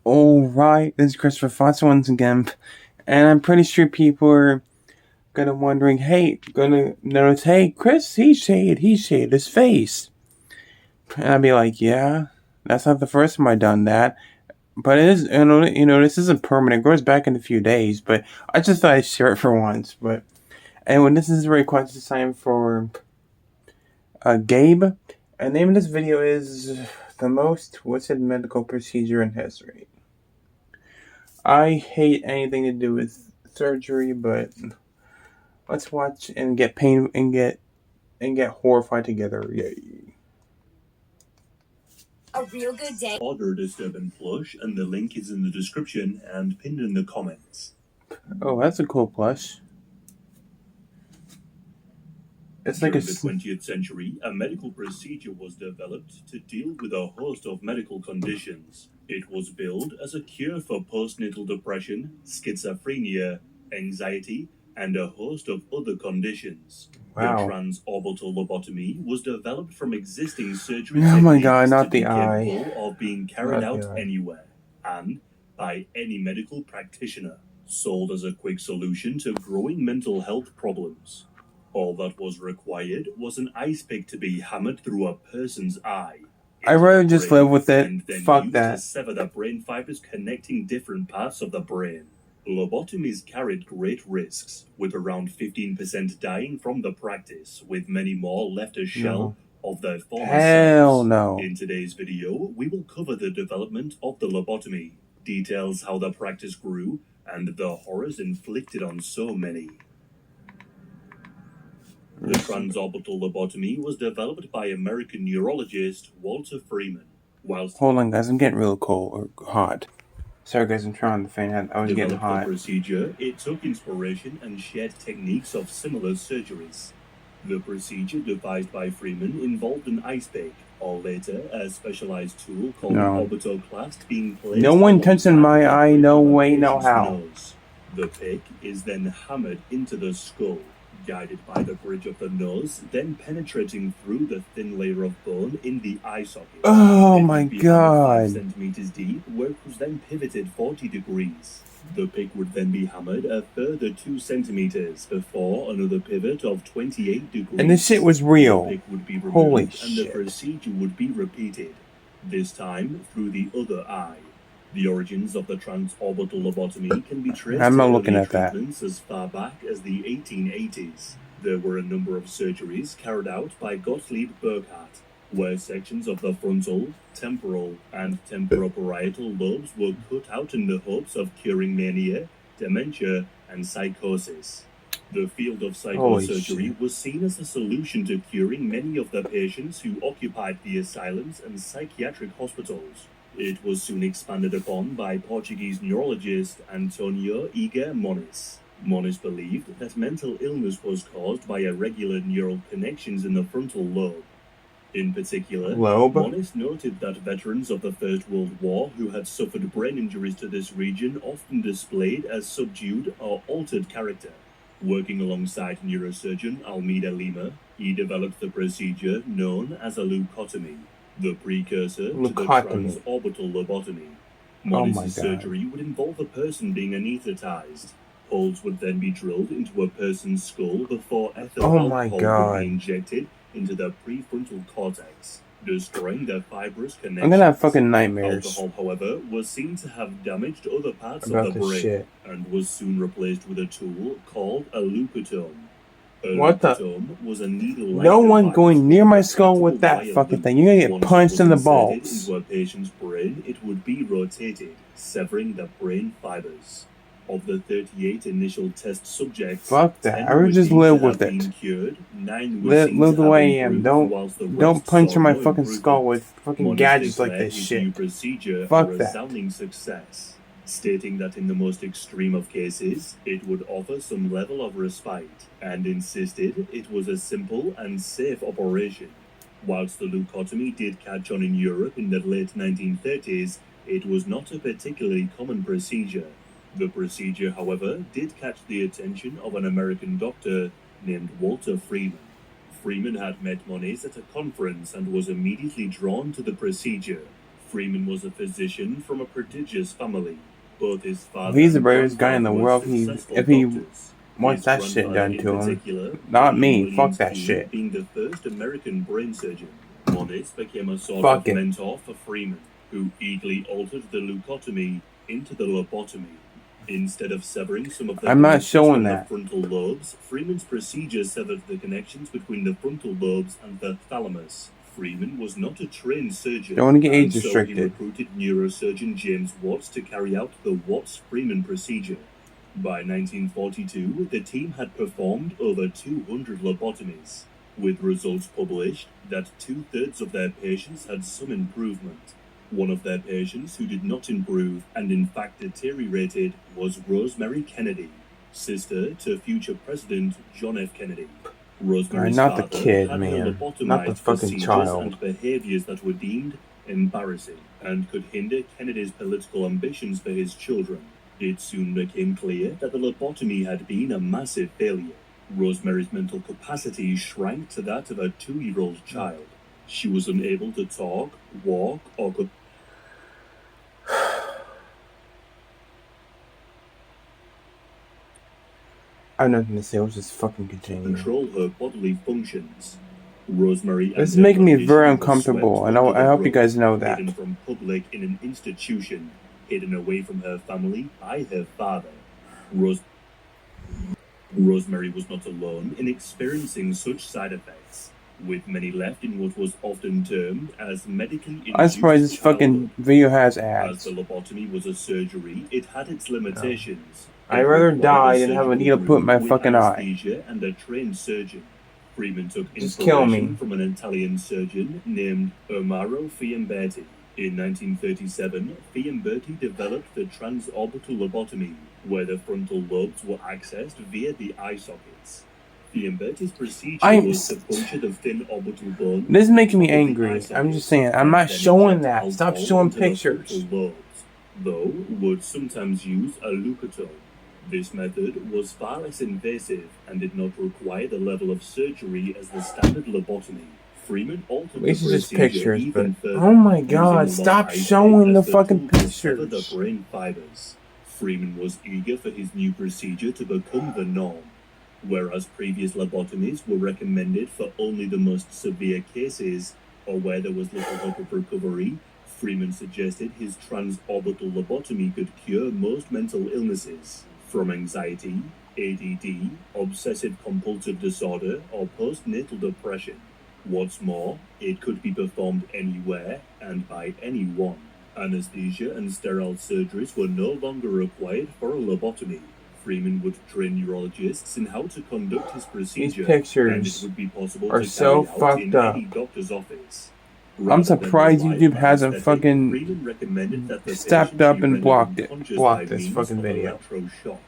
Alright, this is Christopher Fox once again, and I'm pretty sure people are gonna wondering, gonna notice, hey, Chris, he shaved his face. And I'd be like, yeah, that's not the first time I've done that. But it is, this isn't permanent, it grows back in a few days, but I just thought I'd share it for once. But anyway, this is a request time for Gabe, and the name of this video is the most twisted medical procedure in history. I hate anything to do with surgery, but let's watch and get pain and get horrified together. Yay. A real good day. Order Disturb and Plush, and the link is in the description and pinned in the comments. Oh, that's a cool plush. It's During like the 20th century, a medical procedure was developed to deal with a host of medical conditions. It was billed as a cure for postnatal depression, schizophrenia, anxiety, and a host of other conditions. Wow. The transorbital lobotomy was developed from existing surgery Oh my techniques God, not to be the eye. capable of being carried Not the out eye. anywhere, and by any medical practitioner, sold as a quick solution to growing mental health problems. All that was required was an ice pick to be hammered through a person's eye. I'd rather just live with it. And then Fuck used that. to sever the brain fibers connecting different parts of the brain. Lobotomies carried great risks, with around 15% dying from the practice, with many more left a shell of their former Hell selves. no. In today's video, we will cover the development of the lobotomy, details how the practice grew, and the horrors inflicted on so many. The transorbital lobotomy was developed by American neurologist Walter Freeman. Whilst Hold on, guys. I'm getting real cold or hot. Sorry, guys. I'm trying to fan. I was getting developed the hot. procedure, it took inspiration and shared techniques of similar surgeries. The procedure devised by Freeman involved an ice pick, or later a specialized tool called orbitoclast being placed. No one touching my eye. No way. No how. Nose. The pick is then hammered into the skull, guided by the bridge of the nose, then penetrating through the thin layer of bone in the eye socket. Oh It my would be God. 5 centimeters deep, where it was then pivoted 40 degrees. The pick would then be hammered a further 2 centimeters before another pivot of 28 degrees. And this shit was real. The pick would be removed, Holy and the shit. procedure would be repeated, this time through the other eye. The origins of the transorbital lobotomy can be traced I'm not to looking early at that. treatments as far back as the 1880s. There were a number of surgeries carried out by Gottlieb Burckhardt, where sections of the frontal, temporal, and temporoparietal lobes were cut out in the hopes of curing mania, dementia, and psychosis. The field of psychosurgery was seen as a solution to curing many of the patients who occupied the asylums and psychiatric hospitals. It was soon expanded upon by Portuguese neurologist Antonio Iga Moniz. Moniz believed that mental illness was caused by irregular neural connections in the frontal lobe. In particular, Moniz noted that veterans of the First World War who had suffered brain injuries to this region often displayed a subdued or altered character. Working alongside neurosurgeon Almeida Lima, he developed the procedure known as a leucotomy, the precursor to the transorbital lobotomy. Moniz's surgery would involve a person being anesthetized. Holes would then be drilled into a person's skull before ethyl alcohol would be injected into the prefrontal cortex, destroying their fibrous connections. I'm gonna have fucking nightmares. Alcohol, however, was seen to have damaged other parts of the brain and was soon replaced with a tool called a leucotome. What the? Was a needle-like no one device going near my skull with that fucking thing. You're gonna get punched in the balls. Into a patient's brain, it would be rotated, severing the brain fibers. Of the 38 initial test subjects, fuck that. I would just live with it. Cured, 9 live the way I am. Don't puncture my fucking skull with fucking gadgets like this shit. Fuck that. Resounding success, stating that in the most extreme of cases, it would offer some level of respite, and insisted it was a simple and safe operation. Whilst the leucotomy did catch on in Europe in the late 1930s, it was not a particularly common procedure. The procedure, however, did catch the attention of an American doctor named Walter Freeman. Freeman had met Moniz at a conference and was immediately drawn to the procedure. Freeman was a physician from a prodigious family. Both his father He's the and bravest guy in the grandfather world. were successful If he doctors. wants His that shit grandfather done in to him, particular, not William me. Fuck Williams that Jr., shit. being the first American brain surgeon. Moniz became a sort Fuck of it. mentor for Freeman, who eagerly altered the leucotomy into the lobotomy. Instead of severing some of the I'm not connections showing from that. the frontal lobes, Freeman's procedure severed the connections between the frontal lobes and the thalamus. Freeman was not a trained surgeon, Don't want to get age and so he restricted. recruited neurosurgeon James Watts to carry out the Watts-Freeman procedure. By 1942, the team had performed over 200 lobotomies, with results published that 2/3 of their patients had some improvement. One of their patients who did not improve and in fact deteriorated was Rosemary Kennedy, sister to future President John F. Kennedy. Rosemary's Not the father kid, had man. her Not the lobotomized fucking procedures child. and behaviors that were deemed embarrassing and could hinder Kennedy's political ambitions for his children. It soon became clear that the lobotomy had been a massive failure. Rosemary's mental capacity shrank to that of a 2-year-old child. She was unable to talk, walk, or I have nothing to say. Let's just fucking continue. control her bodily functions. Rosemary This is making me very uncomfortable, and I hope you guys know that. Hidden from public in an institution, hidden away from her family by her father. Rosemary was not alone in experiencing such side effects, with many left in what was often termed as medically induced I'm surprised this fucking video has As ads. the lobotomy was a surgery, it had its limitations. I'd rather die than have a needle put in my fucking eye. Anesthesia and a trained surgeon. Freeman took Just kill me. inspiration from an Italian surgeon named Ermaro Fiamberti. In 1937, Fiamberti developed the transorbital lobotomy, where the frontal lobes were accessed via the eye sockets. Fiamberti's procedure was to puncture the thin orbital bone. This is making me angry. I'm just saying, I'm not showing that. Stop showing pictures. Lobes, though would sometimes use a leucotome. This method was far less invasive and did not require the level of surgery as the standard lobotomy. Freeman altered the These are just procedure pictures, even but further, oh my using god, a stop long ice showing pick the as fucking tool to sever pictures. the brain fibers. Freeman was eager for his new procedure to become the norm. Whereas previous lobotomies were recommended for only the most severe cases or where there was little hope of recovery, Freeman suggested his transorbital lobotomy could cure most mental illnesses, from anxiety, ADD, obsessive-compulsive disorder, or postnatal depression. What's more, it could be performed anywhere and by anyone. Anesthesia and sterile surgeries were no longer required for a lobotomy. Freeman would train neurologists in how to conduct his procedure, These pictures and it would be possible are to so carry out fucked in up. any doctor's office. I'm surprised YouTube hasn't fucking Freeman recommended that the stepped patient up be and rendered blocked unconscious by this means fucking of video. electroshock.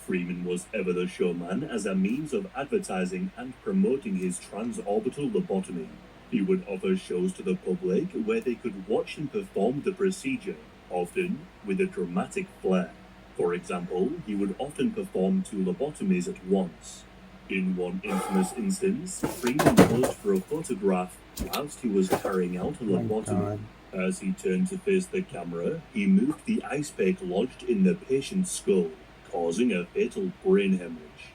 Freeman was ever the showman as a means of advertising and promoting his transorbital lobotomy. He would offer shows to the public where they could watch him perform the procedure, often with a dramatic flair. For example, he would often perform 2 lobotomies at once. In one infamous instance, Freeman posed for a photograph whilst he was carrying out a lobotomy. As he turned to face the camera, he moved the ice pick lodged in the patient's skull, causing a fatal brain hemorrhage.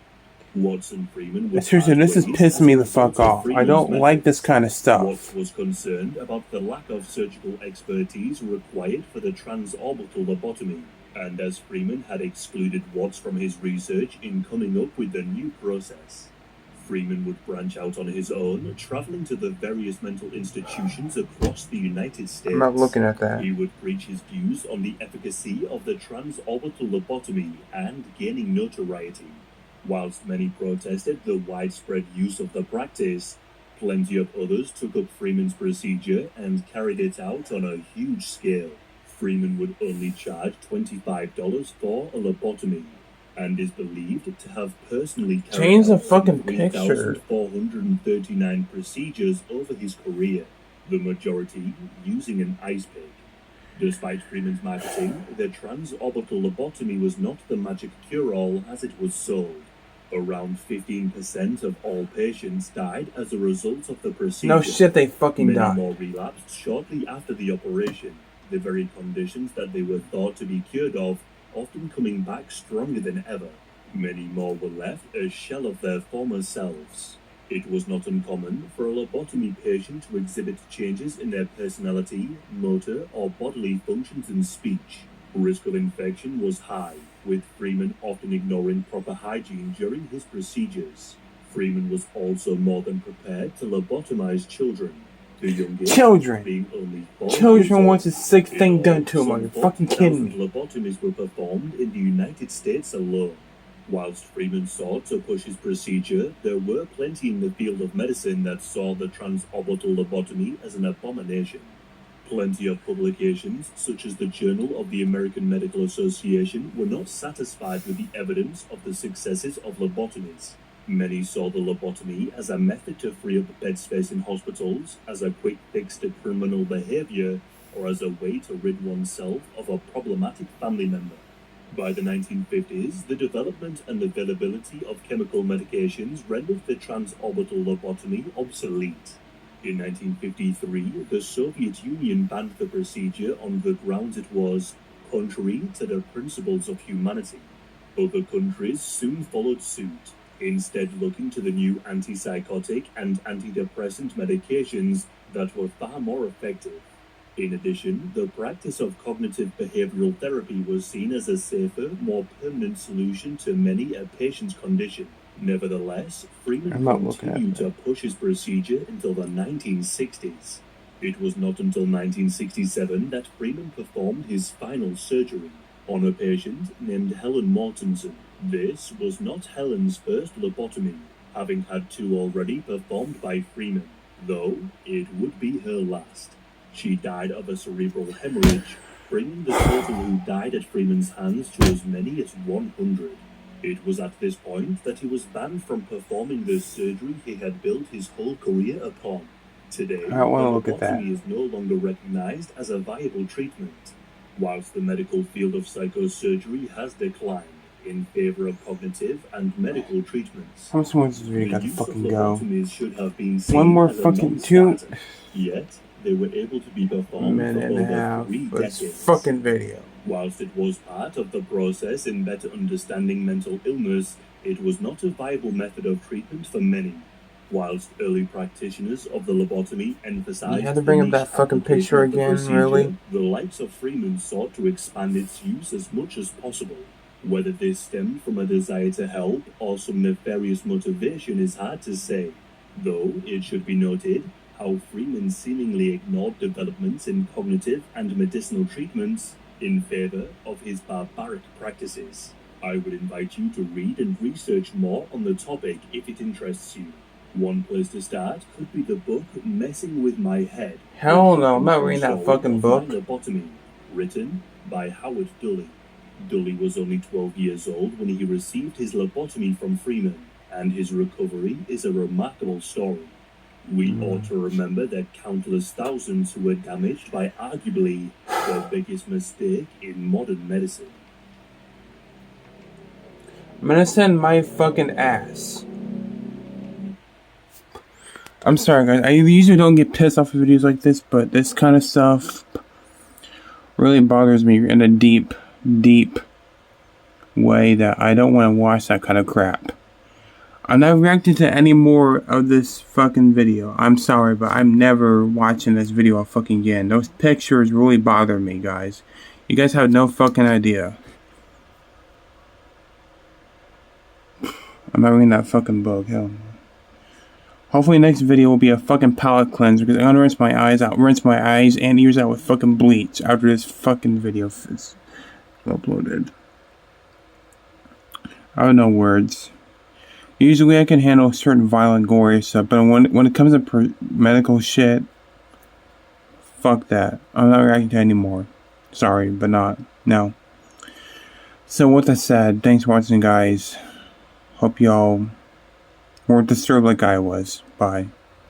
Watson Freeman was seriously, this is pissing me the fuck off. I don't like this kind of stuff. Watts was concerned about the lack of surgical expertise required for the transorbital lobotomy, and as Freeman had excluded Watts from his research in coming up with the new process, Freeman would branch out on his own, traveling to the various mental institutions across the United States. I'm not looking at that. He would preach his views on the efficacy of the transorbital lobotomy and gaining notoriety. Whilst many protested the widespread use of the practice, plenty of others took up Freeman's procedure and carried it out on a huge scale. Freeman would only charge $25 for a lobotomy, and is believed to have personally carried out 3,439 procedures over his career, the majority using an ice pick. Despite Freeman's marketing, the transorbital lobotomy was not the magic cure-all as it was sold. Around 15% of all patients died as a result of the procedure. No shit, they fucking died. Many more relapsed shortly after the operation, the very conditions that they were thought to be cured of often coming back stronger than ever. Many more were left a shell of their former selves. It was not uncommon for a lobotomy patient to exhibit changes in their personality, motor, or bodily functions and speech. Risk of infection was high, with Freeman often ignoring proper hygiene during his procedures. Freeman was also more than prepared to lobotomize children. The youngest Children! being only 4 Children years wants a sick old. thing In done all, to them. Are you some fucking kidding 40,000 me? lobotomies were performed in the United States alone. Whilst Freeman sought to push his procedure, there were plenty in the field of medicine that saw the transorbital lobotomy as an abomination. Plenty of publications, such as the Journal of the American Medical Association, were not satisfied with the evidence of the successes of lobotomies. Many saw the lobotomy as a method to free up bed space in hospitals, as a quick fix to criminal behavior, or as a way to rid oneself of a problematic family member. By the 1950s, the development and availability of chemical medications rendered the transorbital lobotomy obsolete. In 1953, the Soviet Union banned the procedure on the grounds it was contrary to the principles of humanity. Other countries soon followed suit, instead looking to the new antipsychotic and antidepressant medications that were far more effective. In addition, the practice of cognitive behavioral therapy was seen as a safer, more permanent solution to many a patient's condition. Nevertheless, Freeman continued to push his procedure until the 1960s. It was not until 1967 that Freeman performed his final surgery on a patient named Helen Mortensen. This was not Helen's first lobotomy, having had 2 already performed by Freeman, though it would be her last. She died of a cerebral hemorrhage, bringing the total who died at Freeman's hands to as many as 100. It was at this point that he was banned from performing the surgery he had built his whole career upon. Today, lobotomy is no longer recognized as a viable treatment. Whilst the medical field of psychosurgery has declined in favor of cognitive and medical treatments, How much more does this video got to fucking go? Should have been seen One more as a fucking 2 Yet they were able to be performed minute for and a over half 3 for this decades. fucking video. Whilst it was part of the process in better understanding mental illness, it was not a viable method of treatment for many. Whilst early practitioners of the lobotomy emphasized you had to bring up that fucking picture again, really? The likes of Freeman sought to expand its use as much as possible. Whether this stemmed from a desire to help or some nefarious motivation is hard to say, though it should be noted how Freeman seemingly ignored developments in cognitive and medicinal treatments in favor of his barbaric practices. I would invite you to read and research more on the topic if it interests you. One place to start could be the book Messing with My Head. Hell no, I'm not reading that fucking book. Lobotomy, written by Howard Dully. Dully was only 12 years old when he received his lobotomy from Freeman, and his recovery is a remarkable story. We ought to remember that countless thousands who were damaged by arguably the biggest mistake in modern medicine. I'm gonna send my fucking ass. I'm sorry guys, I usually don't get pissed off of videos like this, but this kind of stuff really bothers me in a deep way that I don't want to watch that kind of crap. I'm not reacting to any more of this fucking video. I'm sorry, but I'm never watching this video fucking again. Those pictures really bother me, guys. You guys have no fucking idea. I'm not reading that fucking book, hell. Hopefully next video will be a fucking palate cleanser, because I'm gonna rinse my eyes and ears out with fucking bleach after this fucking video is uploaded. I have no words. Usually I can handle certain violent, gory stuff, but when it comes to medical shit, fuck that. I'm not reacting to anymore. Sorry, but not. No. So with that said, thanks for watching, guys. Hope y'all weren't disturbed like I was. Bye.